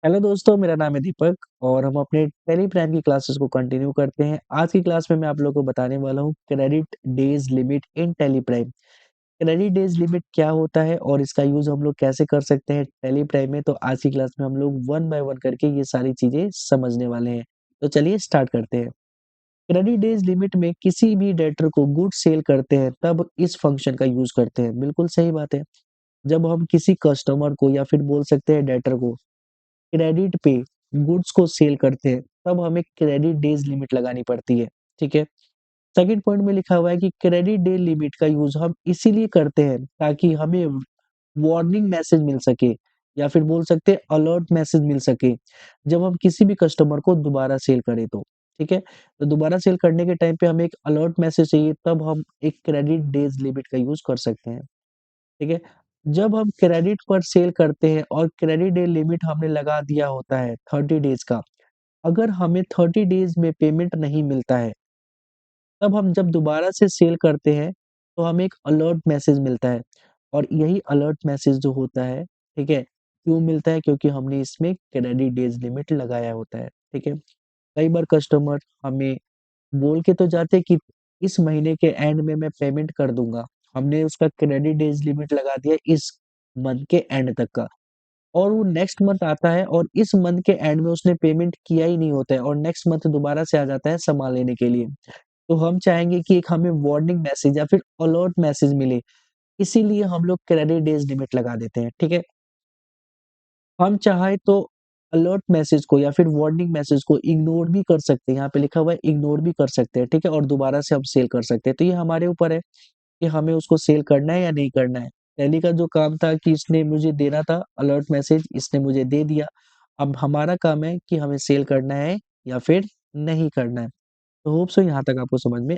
Hello दोस्तों, मेरा नाम है दीपक और हम अपने टेली प्राइम की क्लासेस को कंटिन्यू करते हैं। आज की क्लास में मैं आप लोगों को बताने वाला हूँ credit days limit in Tally Prime. Credit days limit क्या होता है और इसका यूज़ हम लोग कैसे कर सकते हैं टेली प्राइम में, तो आज की क्लास में हम लोग वन बाय वन करके ये सारी चीज़ें समझने वाले हैं। तो चलिए स्टार्ट करते हैं। क्रेडिट डेज लिमिट में किसी भी डेटर को गुड्स सेल करते हैं तब इस फंक्शन का यूज़ करते हैं। बिल्कुल सही बात है। जब हम किसी कस्टमर को या फिर बोल सकते हैं डेटर को क्रेडिट पे गुड्स को सेल करते हैं, तब हमें क्रेडिट डेज़ लिमिट लगानी पड़ती है, ठीक है? सेकंड पॉइंट में लिखा हुआ है कि क्रेडिट डे लिमिट का यूज़ हम इसीलिए करते हैं ताकि हमें वार्निंग मैसेज मिल सके या फिर बोल सकते हैं अलर्ट मैसेज मिल सके, जब हम किसी भी कस्टमर को दोबारा सेल करें तो, ठीक है? तो दोबारा सेल करने के टाइम पे हमें एक अलर्ट मैसेज चाहिए, तब हम एक क्रेडिट डेज़ लिमिट का यूज़ कर सकते हैं। ठीक है? जब हम क्रेडिट पर सेल करते हैं और क्रेडिट डे लिमिट हमने लगा दिया होता है 30 डेज़ का, अगर हमें 30 डेज़ में पेमेंट नहीं मिलता है, तब हम जब दोबारा से सेल करते हैं, तो हमें एक अलर्ट मैसेज मिलता है और यही अलर्ट मैसेज जो होता है, ठीक है? क्यों मिलता है? क्योंकि हमने इसमें क्रेडिट डेज़ लिमिट लगाया होता है, ठीक है? कई बार कस्टमर हमें बोल के तो जाते हैं कि इस महीने के एंड में मैं पेमेंट कर दूँगा। हमने उसका क्रेडिट डेज़ लिमिट लगा दिया इस मंथ के एंड तक का और वो नेक्स्ट मंथ आता है और इस मंथ के एंड में उसने पेमेंट किया ही नहीं होता है और नेक्स्ट मंथ दोबारा से आ जाता है सामान लेने के लिए। तो हम चाहेंगे कि एक हमें वार्निंग मैसेज या फिर अलर्ट मैसेज मिले, इसीलिए हम लोग क्रेडिट डेज़ लिमिट लगा देते हैं, ठीक है? हम चाहें तो अलर्ट मैसेज को या फिर वार्निंग मैसेज को इग्नोर भी कर सकते हैं, यहाँ पे लिखा हुआ है इग्नोर भी कर सकते हैं, ठीक है? और दोबारा से हम सेल कर सकते हैं, तो ये हमारे ऊपर है कि हमें उसको सेल करना है या नहीं करना है। पहले का जो काम था कि इसने मुझे देना था अलर्ट मैसेज, इसने मुझे दे दिया, अब हमारा काम है कि हमें सेल करना है या फिर नहीं करना है। तो होप सो यहाँ तक आपको समझ में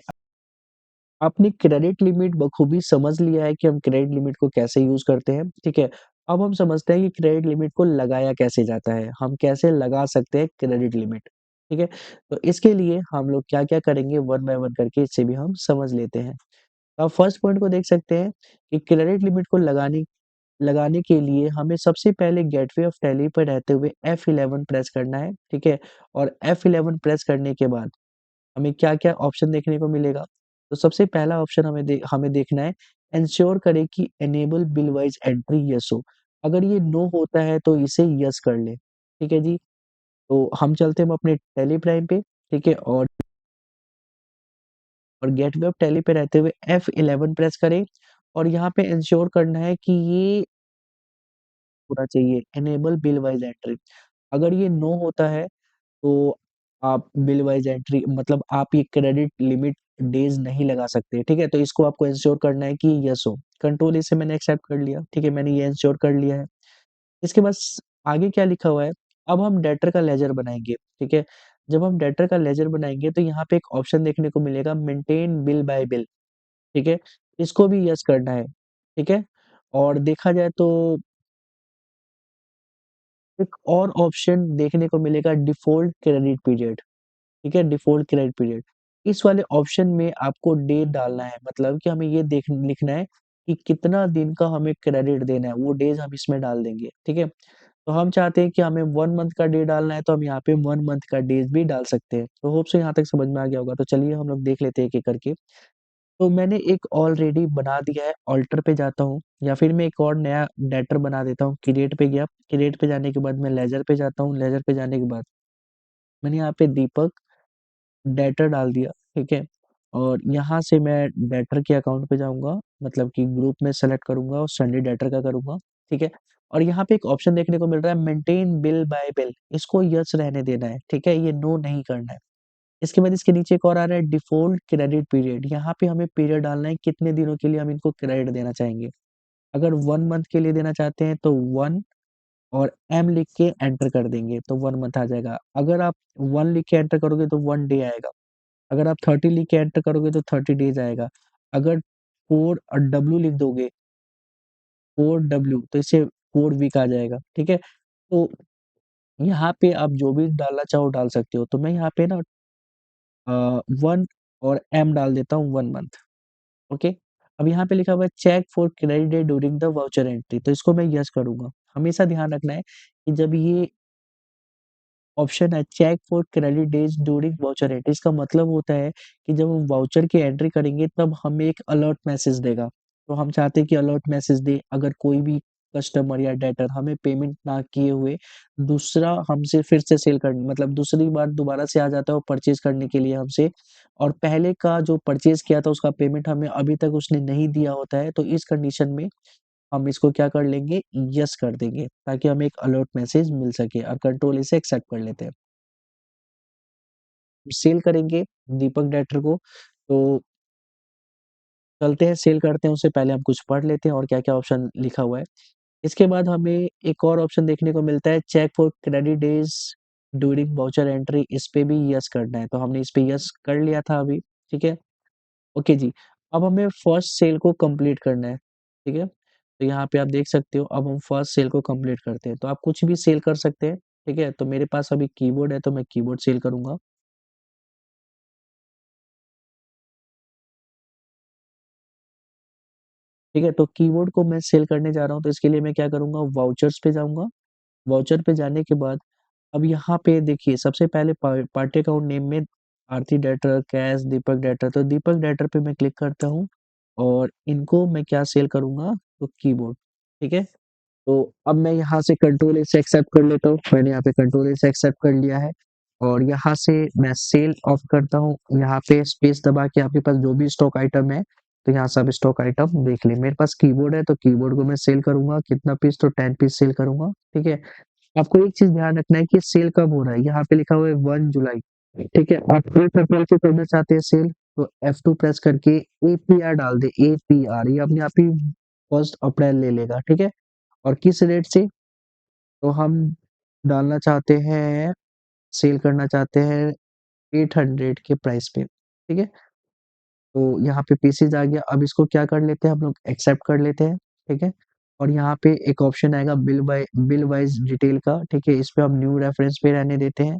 आपने क्रेडिट लिमिट बखूबी समझ लिया है कि हम क्रेडिट लिमिट को कैसे यूज़ करते हैं, ठीक है? अब हम समझते हैं कि क्रेडिट लिमिट को लगाया कैसे जाता है, हम कैसे लगा सकते हैं क्रेडिट लिमिट, ठीक है? तो इसके लिए हम लोग क्या-क्या करेंगे वन बाय वन करके इसे भी हम समझ लेते हैं। आप फर्स्ट पॉइंट को देख सकते हैं कि क्रेडिट लिमिट को लगाने लगाने के लिए हमें सबसे पहले गेटवे ऑफ टैली पे रहते हुए F11 प्रेस करना है, ठीक है? और F11 प्रेस करने के बाद हमें क्या-क्या ऑप्शन देखने को मिलेगा? तो सबसे पहला ऑप्शन हमें देखना है एंश्योर करें कि enable bill wise entry yes हो। अगर ये नो होता है तो इसे येस कर लें, ठीक है जी? तो हम चलते हैं अपने टैली प्राइम पे, ठीक है? और गेटवे ऑफ टैली पे रहते हुए F11 प्रेस करें और यहाँ पे एंश्योर करना है कि ये होना चाहिए इनेबल बिल वाइज़ एंट्री। अगर ये नो होता है तो आप बिल वाइज़ एंट्री मतलब आप ये क्रेडिट लिमिट डेज़ नहीं लगा सकते, ठीक है? तो इसको आपको एंश्योर करना है कि येस हो। कंट्रोल ए से मैंने एक्सेप्ट कर लिया, ठीक है? मैंने ये एंश्योर कर लिया है। इसके बाद स आगे क्या लिखा हुआ है, अब हम डेटर का लेजर बनाएँगे, ठीक है? जब हम डेटर का लेजर बनाएँगे तो यहाँ पे एक ऑप्शन देखने को मिलेगा मेंटेन बिल बाय बिल, ठीक है? इसको भी येस करना है, ठीक है? और देखा जाए तो एक और ऑप्शन देखने को मिलेगा डिफ़ॉल्ट क्रेडिट पीरियड। ठीक है? Default credit period. इस वाले ऑप्शन में आपको डेट डालना है, मतलब कि हमें ये देख लिखना है कि कितना दिन का हमें क्रेडिट देना है, वो डेज़ हम इसमें डाल देंगे, ठीक है? तो हम चाहते हैं कि हमें 1 मंथ का डे डालना है, तो हम यहाँ पे 1 मंथ का डेज़ भी डाल सकते हैं। तो होप सो यहाँ तक समझ में आ गया होगा। तो चलिए हम लोग देख लेते हैं एक-एक करके। तो मैंने एक ऑलरेडी बना दिया है, अल्टर पे जाता हूँ या फिर मैं एक और नया डेटर बना देता हूँ, क्रिएट पे गया, क्रिएट पे जाने के बाद मैं लेजर पे जाता हूँ, लेजर पे जाने के बाद मैंने यहाँ पे दीपक डेटर डाल दिया, ठीक है? और यहाँ से मैं डेटर के अकाउंट पे जाऊँगा, मतलब कि ग्रुप में सेलेक्ट करूँगा और संडे डेटर का करूँगा, ठीक है? और यहाँ पे एक ऑप्शन देखने को मिल रहा है मेंटेन बिल बाय बिल, इसको यस रहने देना है, ठीक है? ये नो नहीं करना है। इसके बाद इसके नीचे एक और आ रहा है डिफ़ॉल्ट क्रेडिट पीरियड, यहाँ पे हमें पीरियड डालना है कितने दिनों के लिए हम इनको क्रेडिट देना चाहेंगे। अगर 1 मंथ के लिए देना चाहते हैं तो 1 और एम लिख के एंटर कर देंगे, तो 1 मंथ आ जाएगा। अगर आप 1 लिख के एंटर करोगे तो 1 डे आएगा। अगर आप 30 लिख के एंटर करोगे तो 30 डेज़ आएगा। अगर 4 डब्ल्यू लिख दोगे 4 डब्ल्यू तो इससे 4 वीक आ जाएगा, ठीक है? तो यहाँ पे आप जो भी डालना चाहो डाल सकते हो। तो मैं यहाँ पे ना 1 और एम डाल देता हूँ 1 मंथ, ओके? अब यहाँ पे लिखा हुआ है check for credit day during the voucher entry तो इसको मैं येस करूँगा। हमेशा ध्यान रखना है कि जब ये ऑप्शन है check for credit days during voucher entry. इसका मतलब होता है कि जब हम वाउचर की एंट्री करेंगे तब हमें एक अलर्ट मैसेज देगा। तो हम चाहते हैं कि अलर्ट मैसेज दे, अगर कोई भी कस्टमर या डेटर हमें पेमेंट ना किए हुए दूसरा हमसे फिर से सेल कर मतलब दूसरी बार दोबारा से आ जाता है वो परचेज़ करने के लिए हमसे, और पहले का जो परचेज़ किया था उसका पेमेंट हमें अभी तक उसने नहीं दिया होता है, तो इस कंडीशन में हम इसको क्या कर लेंगे, यस कर देंगे, ताकि हमें एक अलर्ट मैसेज मिल सके और कंट्रोल इसे एक्सेप्ट कर लेते हैं। सेल करेंगे दीपक डेटर को, तो चलते हैं सेल करते हैं, उससे पहले हम कुछ पढ़ लेते हैं और क्या-क्या ऑप्शन लिखा हुआ है। इसके बाद हमें एक और ऑप्शन देखने को मिलता है check for credit days during voucher entry, इस पे भी यस करना है, तो हमने इस पे यस कर लिया था अभी, ठीक है? ओके जी, अब हमें फर्स्ट सेल को कंप्लीट करना है, ठीक है? तो यहाँ पे आप देख सकते हो अब हम फर्स्ट सेल को कंप्लीट करते हैं, तो आप कुछ भी सेल कर सकते हैं, ठीक है? तो मेरे पास अभी कीबोर्ड है तो मैं कीबोर्ड सेल करूँगा, ठीक है? तो कीबोर्ड को मैं सेल करने जा रहा हूँ, तो इसके लिए मैं क्या करूँगा, वाउचर्स पे जाऊँगा, वाउचर पे जाने के बाद अब यहाँ पे देखिए सबसे पहले पार्टी अकाउंट नेम में आरती डेटर, कैश, दीपक डेटर, तो दीपक डेटर पे मैं क्लिक करता हूँ और इनको मैं क्या सेल करूँगा, तो कीबोर्ड, ठीक है? तो अब मैं यहाँ से कंट्रोल से एक्सेप्ट कर लेता हूँ। मैंने यहाँ पे कंट्रोल से एक्सेप्ट कर लिया है और यहाँ से मैं सेल ऑफ करता हूँ। यहाँ पे स्पेस दबा के आपके पास जो भी स्टॉक आइटम है, तो यहाँ से आप स्टॉक आइटम देख लें। मेरे पास कीबोर्ड है तो कीबोर्ड को मैं सेल करूँगा, कितना पीस, तो 10 पीस सेल करूँगा, ठीक है? आपको एक चीज़ ध्यान रखना है कि सेल कब हो रहा है, यहाँ पे लिखा हुआ है 1 जुलाई, ठीक है? आप 1 अप्रैल को करना चाहते हैं सेल, तो F2 प्रेस करके एपीआर डाल दें, एपीआर, ये अपने आप ही 1 अप्रैल ले लेगा, ठीक है? और किस रेट से, तो हम डालना चाहते हैं, सेल करना चाहते हैं 800 के प्राइस पे, ठीक है? तो यहाँ पे पीसेज़ आ गया, अब इसको क्या कर लेते हैं हम लोग, एक्सेप्ट कर लेते हैं, ठीक है? और यहाँ पे एक ऑप्शन आएगा बिल वाइज़ डिटेल का, ठीक है? इस पे हम न्यू रेफरेंस पे रहने देते हैं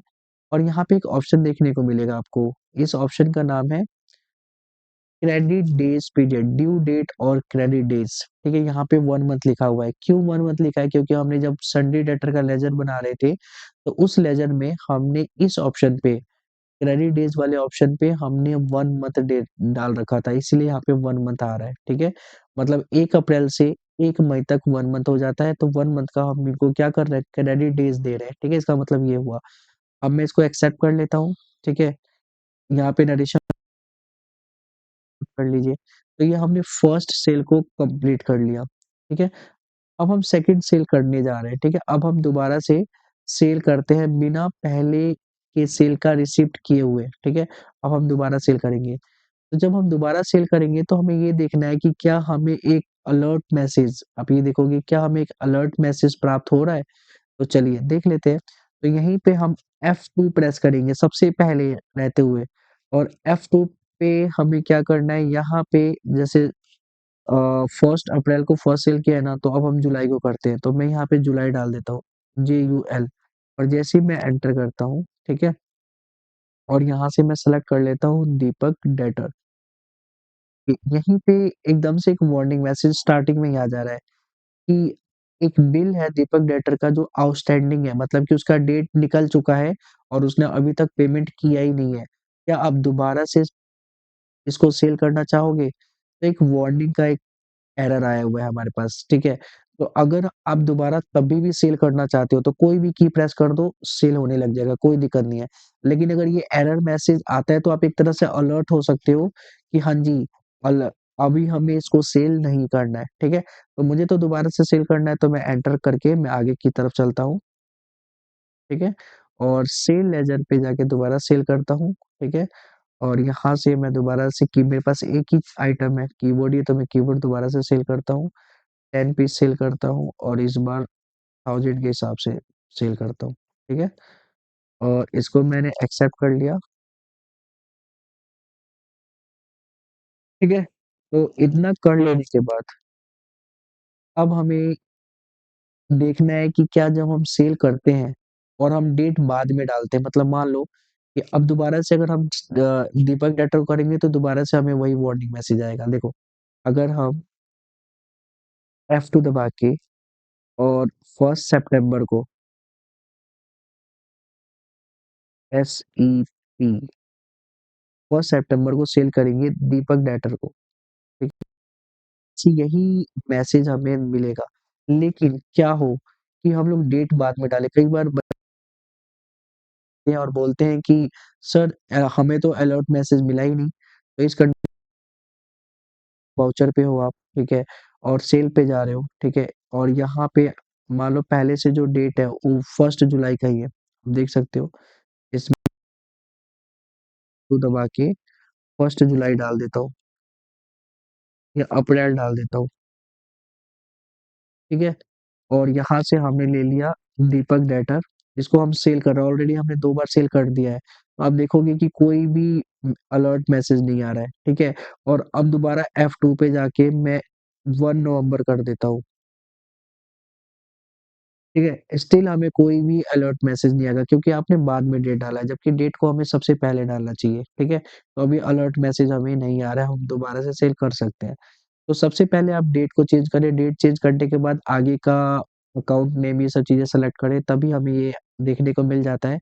और यहाँ पे एक ऑप्शन देखने को मिलेगा आपको, इस ऑप्शन का नाम है credit days period, due date और क्रेडिट डेज़, ठीक है? यहाँ पे 1 मंथ लिखा हुआ है। क्यों 1 मंथ लिखा है? क्योंकि हमने जब संडे डेटर का लेजर बना रहे थे, तो उस लेजर में हमने इस ऑप्शन पे, क्रेडिट डेज़ वाले ऑप्शन पे हमने 1 मंथ डेट डाल रखा था, इसीलिए यहाँ पे 1 मंथ आ रहा है, ठीक है? मतलब 1 अप्रैल से 1 मई तक 1 मंथ हो जाता है, तो 1 मंथ का हम इनको क्या कर रहे हैं, क्रेडिट डेज़ दे रहे हैं, ठीक है? इसका मतलब ये हुआ। अब मैं इसको एक्सेप्ट कर लेता हूँ, ठीक है? यहाँ पे नरेशन कर लीजिए। तो ये हमने फर्स्ट सेल को कंप्लीट कर लिया, ठीक है? अब हम सेकंड सेल करने जा रहे हैं, ठीक है? अब हम दोबारा से सेल करते हैं बिना पहले के सेल का रिसीप्ट किए हुए, ठीक है? अब हम दोबारा सेल करेंगे। तो जब हम दोबारा सेल करेंगे तो हमें ये देखना है कि क्या हमें एक अलर्ट मैसेज, आप ये देखोगे क्या हमें एक अलर्ट मैसेज प्राप्त हो रहा है? तो चलिए देख लेते हैं। तो यहीं पे हम F2 प्रेस करेंगे सबसे पहले रहते हुए और F2 पे हमें क्या करना है, यहाँ पे जैसे फर्स्ट अप्रैल को फर्स्ट सेल किया है ना, तो अब हम जुलाई को करते हैं, तो मैं यहाँ पे जुलाई डाल देता हूँ, JUL, और जैसे ही मैं एंटर करता हूँ, ठीक है? और यहाँ से मैं सेलेक्ट कर लेता हूँ दीपक डेटर। यहीं पे एकदम से एक वार्निंग मैसेज स्टार्टिंग में ही आ जा रहा है कि एक बिल है दीपक डेटर का जो आउटस्टैंडिंग है, मतलब कि उसका डेट निकल चुका है और उसने अभी तक पेमेंट किया ही नहीं है। क्या आप दोबारा से इसको सेल करना चाहोगे? तो एक वार्निंग का एक एरर आया हुआ है हमारे पास, ठीक है? तो अगर आप दोबारा कभी भी सेल करना चाहते हो, तो कोई भी की प्रेस कर दो, सेल होने लग जाएगा, कोई दिक्कत नहीं है। लेकिन अगर ये एरर मैसेज आता है, तो आप एक तरह से अलर्ट हो सकते हो कि हाँ जी, अल अभी हमें इसको सेल नहीं करना है, ठीक है? तो मुझे तो दोबारा से सेल करना है, तो मैं एंटर करके मैं आगे की तरफ चलता हूँ, ठीक है? और सेल लेजर पे जाके दोबारा सेल करता हूँ, ठीक है? और यहाँ से मैं दोबारा से कि मेरे पास एक ही आइटम है, कीबोर्ड ही है, तो मैं कीबोर्ड दोबारा से सेल करता हूँ। 10 पीस सेल करता हूँ और इस बार 1000 के हिसाब से सेल करता हूँ, ठीक है? और इसको मैंने एक्सेप्ट कर लिया, ठीक है? तो इतना कर लेने के बाद अब हमें देखना है कि क्या जब हम सेल करते हैं और हम डेट बाद में डालते हैं, मतलब मान लो कि अब दोबारा से अगर हम दीपक डेटा को करेंगे तो दोबारा से हमें वही वार्निंग मैसेज आएगा। देखो, अगर हम F2 दबा के और 1 सितंबर को SEP 1 सितंबर को सेल करेंगे दीपक डाइटर को। ठीक है? यही मैसेज हमें मिलेगा। लेकिन क्या हो कि हम लोग डेट बाद में डालें, कई बार बनते हैं और बोलते हैं कि सर हमें तो अलर्ट मैसेज मिला ही नहीं। तो इस वाउचर पे हो आप, ठीक है, और सेल पे जा रहे हो, ठीक है, और यहाँ पे मान लो पहले से जो डेट है वो 1 जुलाई का ही है, देख सकते हो। इसमें दबा के 1 जुलाई डाल देता हूँ या अप्रैल डाल देता हूँ, ठीक है। और यहाँ से हमने ले लिया दीपक डेटर, जिसको हम सेल कर रहे हैं, ऑलरेडी हमने 2 बार सेल कर दिया है। तो आप देखोगे कि कोई भी अलर्ट मैसेज नहीं आ रहा है, ठीक है। और अब दोबारा F2 पे जाके मैं 1 नवंबर कर देता हूँ, ठीक है, स्टिल हमें कोई भी अलर्ट मैसेज नहीं आएगा क्योंकि आपने बाद में डेट डाला है, जबकि डेट को हमें सबसे पहले डालना चाहिए, ठीक है। तो अभी अलर्ट मैसेज हमें नहीं आ रहा है, हम दोबारा से सेल कर सकते हैं। तो सबसे पहले आप डेट को चेंज करें, डेट चेंज करने के बाद आगे का अकाउंट नेम ये सब चीज़ें सेलेक्ट करें, तभी हमें ये देखने को मिल जाता है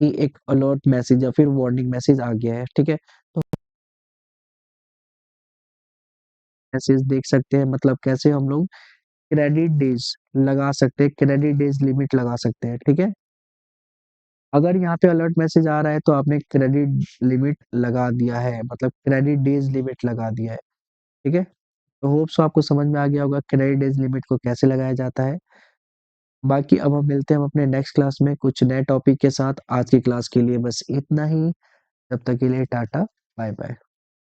कि एक अलर्ट मैसेज या फिर वार्निंग मैसेज आ गया है, ठीक है। तो मैसेज देख सकते हैं, मतलब कैसे हम लोग क्रेडिट डेज़ लगा सकते हैं, क्रेडिट डेज़ लिमिट लगा सकते हैं, ठीक है। अगर यहाँ पे अलर्ट मैसेज आ रहा है तो आपने क्रेडिट लिमिट लगा दिया है, मतलब क्रेडिट डेज़ लिमिट लगा दिया है, ठीक है। तो होप सो आपको समझ में आ गया होगा क्रेडिट डेज़ लिमिट को कैसे लगाया जाता है। बाकी अब हम मिलते हैं हम अपने नेक्स्ट क्लास में कुछ नए टॉपिक के साथ। आज की क्लास के लिए बस इतना ही। तब तक के लिए टाटा, बाय बाय।